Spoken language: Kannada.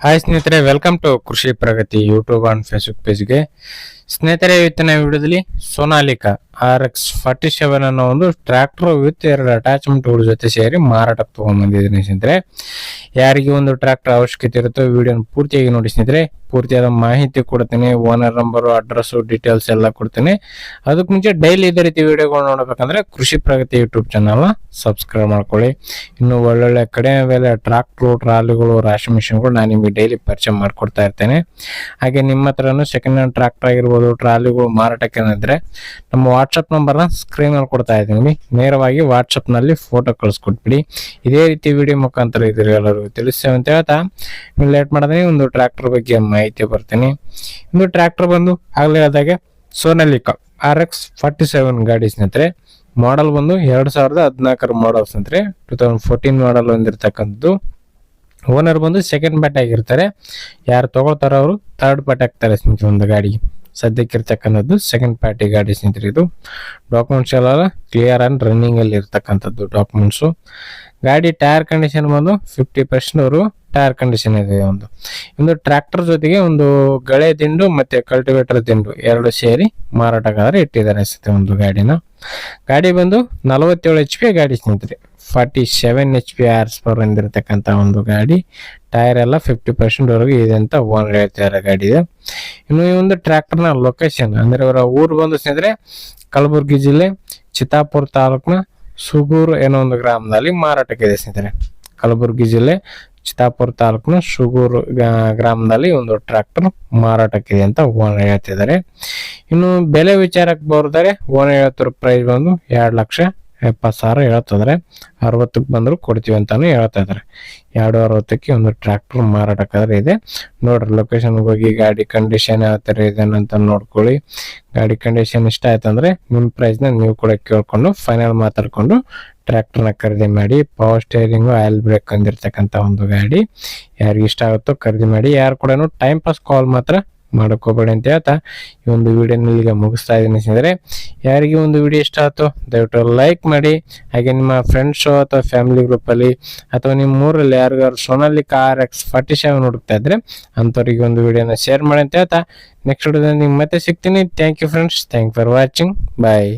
ಹಾಯ್ ಸ್ನೇಹಿತರೆ, ವೆಲ್ಕಮ್ ಟು ಕೃಷಿ ಪ್ರಗತಿ ಯೂಟ್ಯೂಬ್ ಅಂಡ್ ಫೇಸ್ಬುಕ್ ಪೇಜ್ಗೆ. ಸ್ನೇಹಿತರೆ, ಇವತ್ತಿನ ವಿಡಿಯೋದಲ್ಲಿ ಸೋನಾಲಿಕಾ RX47 ಅನ್ನೋ ಒಂದು ಟ್ರ್ಯಾಕ್ಟರ್ ವಿತ್ 2 ಅಟ್ಯಾಚ್ಮೆಂಟ್ಗಳ ಜೊತೆ ಸೇರಿ ಮಾರಾಟಕ್ಕೆ ತಗೊಂಡ್ಬಂದಿದ್ದೀನಿ ಸ್ನೇಹಿತರೆ. ಯಾರಿಗೆ ಒಂದು ಟ್ರ್ಯಾಕ್ಟರ್ ಅವಶ್ಯಕತೆ ಇರುತ್ತೋ ವಿಡಿಯೋನ ಪೂರ್ತಿಯಾಗಿ ನೋಡಿ ಸ್ನೇಹಿತರೆ. ಪೂರ್ತಿಯಾದ ಮಾಹಿತಿ ಕೊಡ್ತೀನಿ, ಓನರ್ ನಂಬರು, ಅಡ್ರೆಸ್, ಡೀಟೇಲ್ಸ್ ಎಲ್ಲ ಕೊಡ್ತೀನಿ. ಅದಕ್ಕೆ ಮುಂಚೆ ಡೈಲಿ ಇದೇ ರೀತಿ ವಿಡಿಯೋಗಳು ನೋಡಬೇಕಂದ್ರೆ ಕೃಷಿ ಪ್ರಗತಿ ಯೂಟ್ಯೂಬ್ ಚಾನಲ್ನ ಸಬ್ಸ್ಕ್ರೈಬ್ ಮಾಡ್ಕೊಳ್ಳಿ. ಇನ್ನು ಒಳ್ಳೊಳ್ಳೆ ಕಡಿಮೆ ಬೆಲೆ ಟ್ರಾಕ್ಟರ್, ಟ್ರಾಲಿಗಳು, ರಾಶಿ ಮಿಷಿನ್ಗಳು ನಾನು ನಿಮಗೆ ಡೈಲಿ ಪರಿಚಯ ಮಾಡ್ಕೊಡ್ತಾ ಇರ್ತೇನೆ. ಹಾಗೆ ನಿಮ್ಮ ಹತ್ರನೂ ಸೆಕೆಂಡ್ ಹ್ಯಾಂಡ್ ಟ್ರಾಕ್ಟರ್ ಆಗಿರ್ಬೋದು, ಟ್ರಾಲಿಗಳು ಮಾರಾಟಕ್ಕೆ ಅಂದ್ರೆ ನಮ್ಮ ವಾಟ್ಸಪ್ ನಂಬರ್ನ ಸ್ಕ್ರೀನ್ ಅಲ್ಲಿ ಕೊಡ್ತಾ ಇದ್ದೀನಿ. ನೇರವಾಗಿ ವಾಟ್ಸಪ್ ನಲ್ಲಿ ಫೋಟೋ ಕಳಿಸ್ಕೊಟ್ಬಿಡಿ. ಇದೇ ರೀತಿ ವಿಡಿಯೋ ಮುಖಾಂತರ ಇದ್ರಿ ಎಲ್ಲರಿಗೂ ತಿಳಿಸ್ತೇವೆ ಅಂತ ಹೇಳ್ತಾ ನೀವು ಲೇಟ್ ಮಾಡಿದ್ರೆ ಒಂದು ಟ್ರಾಕ್ಟರ್ ಬಗ್ಗೆ ಮಾಹಿತಿ ಬರ್ತೀನಿ. ಒಂದು ಟ್ರಾಕ್ಟರ್ ಬಂದು ಆಗ್ಲೇ ಆದಾಗೆ ಸೋನಾಲಿಕಾ RX47 ಗಾಡಿ ಸ್ನೇಹಿತರೆ. ಮಾಡಲ್ ಬಂದು 2014 ಮಾಡಲ್ ಸ್ನೇಹಿತರೆ. 2014 ಮಾಡಲ್ ಹೊಂದಿರತಕ್ಕಂಥದ್ದು. ಓನರ್ ಬಂದು ಸೆಕೆಂಡ್ ಪಾರ್ಟಿ ಆಗಿರ್ತಾರೆ. ಯಾರು ತಗೊಳ್ತಾರ ಅವರು ಥರ್ಡ್ ಪಾರ್ಟಿ ಆಗ್ತಾರೆ ಸ್ನೇಹಿತರೆ. ಒಂದು ಗಾಡಿ ಸದ್ಯಕ್ಕಿರ್ತಕ್ಕಂಥದ್ದು ಸೆಕೆಂಡ್ ಪಾರ್ಟಿ ಗಾಡಿ ಸ್ನೇಹಿತರೆ. ಇದು ಡಾಕ್ಯುಮೆಂಟ್ಸ್ ಎಲ್ಲ ಕ್ಲಿಯರ್ ಅಂಡ್ ರನ್ನಿಂಗ್ ಅಲ್ಲಿ ಇರ್ತಕ್ಕಂಥದ್ದು ಡಾಕ್ಯುಮೆಂಟ್ಸು. ಗಾಡಿ ಟೈರ್ ಕಂಡೀಷನ್ ಬಂದು 50% ಅವರು ಟೈರ್ ಕಂಡೀಷನ್ ಇದೆ. ಒಂದು ಟ್ರ್ಯಾಕ್ಟರ್ ಜೊತೆಗೆ ಒಂದು ಗಳೆ ದಿಂಡು ಮತ್ತೆ ಕಲ್ಟಿವೇಟರ್ ದಿಂಡು 2 ಸೇರಿ ಮಾರಾಟಗಾರರು ಇಟ್ಟಿದ್ದಾರೆ ಒಂದು ಗಾಡಿನ. ಗಾಡಿ ಬಂದು 47 HP ಗಾಡಿ ಸ್ನೇಹಿತರೆ. 47 HP ಹಾರ್ಸ್ ಪವರ್ ಹೊಂದಿರತಕ್ಕಂತ ಒಂದು ಗಾಡಿ. ಟೈರ್ ಎಲ್ಲ 50% ವರೆಗೂ ಇದೆ ಅಂತ ಓನರ್ ಹೇಳ್ತಿದ್ದಾರೆ ಗಾಡಿ ಇದೆ. ಇನ್ನು ಈ ಒಂದು ಟ್ರ್ಯಾಕ್ಟರ್ನ ಲೊಕೇಶನ್ ಅಂದ್ರೆ ಅವರ ಊರು ಬಂದು ಸ್ನೇಹಿತರೆ ಕಲಬುರಗಿ ಜಿಲ್ಲೆ ಚಿತ್ತಾಪುರ ತಾಲೂಕಿನ ಸುಗೂರು ಏನೋ ಒಂದು ಗ್ರಾಮದಲ್ಲಿ ಮಾರಾಟಕ್ಕಿದೆ ಸ್ನೇಹಿತರೆ. ಕಲಬುರಗಿ ಜಿಲ್ಲೆ ಚಿತ್ತಾಪುರ ತಾಲೂಕಿನ ಸುಗೂರು ಗ್ರಾಮದಲ್ಲಿ ಒಂದು ಟ್ರ್ಯಾಕ್ಟರ್ ಮಾರಾಟಕ್ಕಿದೆ ಅಂತ ಓನರ್ ಹೇಳ್ತಿದ್ದಾರೆ. ಇನ್ನು ಬೆಲೆ ವಿಚಾರಕ್ಕೆ ಬರೆದರೆ ಓನರ್ ಹೇಳ್ತಿರೋ ಪ್ರೈಸ್ ಬಂದು 2,70,000 ಹೇಳ್ತಿದ್ದಾರೆ. 60ಕ್ಕೆ ಬಂದ್ರು ಕೊಡ್ತೀವಿ ಅಂತಾನು ಹೇಳ್ತಾ ಇದಾರೆ. 2,60ಕ್ಕೆ ಒಂದು ಟ್ರ್ಯಾಕ್ಟರ್ ಮಾರಾಟಕ್ಕಾದ್ರೆ ಇದೆ. ನೋಡ್ರಿ ಲೊಕೇಶನ್ಗೆ ಹೋಗಿ ಗಾಡಿ ಕಂಡೀಷನ್ ಯಾವ ತರ ಇದೆ ಅಂತ ನೋಡ್ಕೊಳ್ಳಿ. ಗಾಡಿ ಕಂಡೀಷನ್ ಇಷ್ಟ ಆಯ್ತಂದ್ರೆ ನಿಮ್ ಪ್ರೈಸ್ ನ ನೀವು ಕೂಡ ಕೇಳ್ಕೊಂಡು ಫೈನಲ್ ಮಾತಾಡ್ಕೊಂಡು ಟ್ರ್ಯಾಕ್ಟರ್ ನ ಖರೀದಿ ಮಾಡಿ. ಪವರ್ ಸ್ಟೇರಿಂಗ್, ಆಯಿಲ್ ಬ್ರೇಕ್ ಹೊಂದಿರತಕ್ಕಂತ ಒಂದು ಗಾಡಿ. ಯಾರಿಗೆ ಇಷ್ಟ ಆಗುತ್ತೋ ಖರೀದಿ ಮಾಡಿ. ಯಾರು ಕೂಡ ಟೈಮ್ ಪಾಸ್ ಕಾಲ್ ಮಾತ್ರ ಮಾಡಕೋಬೇಡಿ ಅಂತ ಹೇಳ್ತಾ ಈ ಒಂದು ವಿಡಿಯೋನ ಇಲ್ಲಿಗೆ ಮುಗಿಸ್ತಾ ಇದ್ದೀನಿ ಸ್ನೇಹಿತರೆ. ಯಾರಿಗೆ ಒಂದು ವಿಡಿಯೋ ಇಷ್ಟ ಆಯ್ತು ದಯವಿಟ್ಟು ಲೈಕ್ ಮಾಡಿ. ಹಾಗೆ ನಿಮ್ಮ ಫ್ರೆಂಡ್ಸ್ ಅಥವಾ ಫ್ಯಾಮಿಲಿ ಗ್ರೂಪ್ ಅಲ್ಲಿ ಅಥವಾ ನಿಮ್ಮ ಊರಲ್ಲಿ ಯಾರಿಗಾರು ಸೋನಾಲಿಕಾ RX47 ಹುಡುಕ್ತಾ ಇದ್ರೆ ಅಂತವ್ರಿಗೆ ಒಂದು ವಿಡಿಯೋನ ಶೇರ್ ಮಾಡಿ ಅಂತ ಹೇಳ್ತಾ ನೆಕ್ಸ್ಟ್ ವಿಡಿಯೋದಲ್ಲಿ ನಿಮ್ಗೆ ಮತ್ತೆ ಸಿಗ್ತೀನಿ. Thank you friends. Thank for watching. Bye.